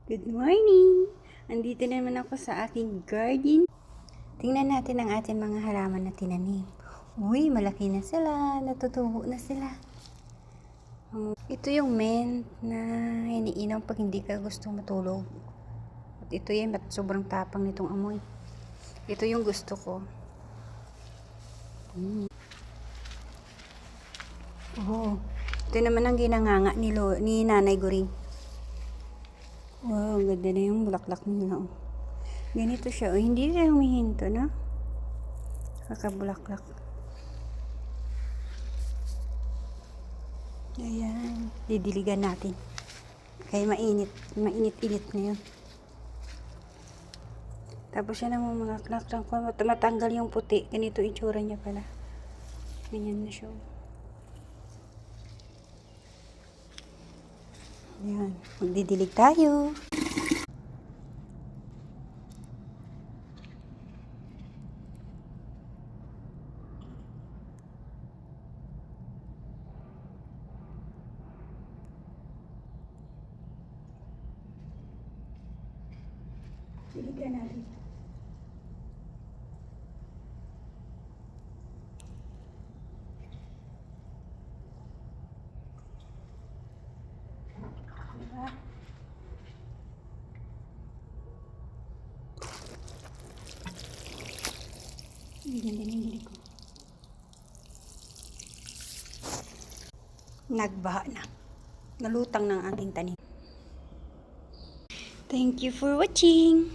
Good morning! Andito naman ako sa aking garden. Tingnan natin ang ating mga halaman na tinanim. Uy, malaki na sila. Natutubo na sila. Ito yung mint na iniinom pag hindi ka gusto matulog. At ito yung sobrang tapang nitong amoy. Ito yung gusto ko. Oh, ito naman ang ginanganga ni Nanay Goring. Wow, ganda na yung bulaklak nila. Oh. Ganito siya. Oh, hindi siya humihinto, no? Kakabulaklak. Ayan. Didiligan natin. Kaya mainit. Mainit-init na yun. Tapos yan ang mamulaklak lang ko. Matanggal yung puti. Ganito itsura niya pala. Ganyan na siya. Ayan. Magdidilig tayo. Diligan natin. Diba? Ang ganda ng dilig ko. Nagbaha na. Nalutang ng aking tanim. Thank you for watching.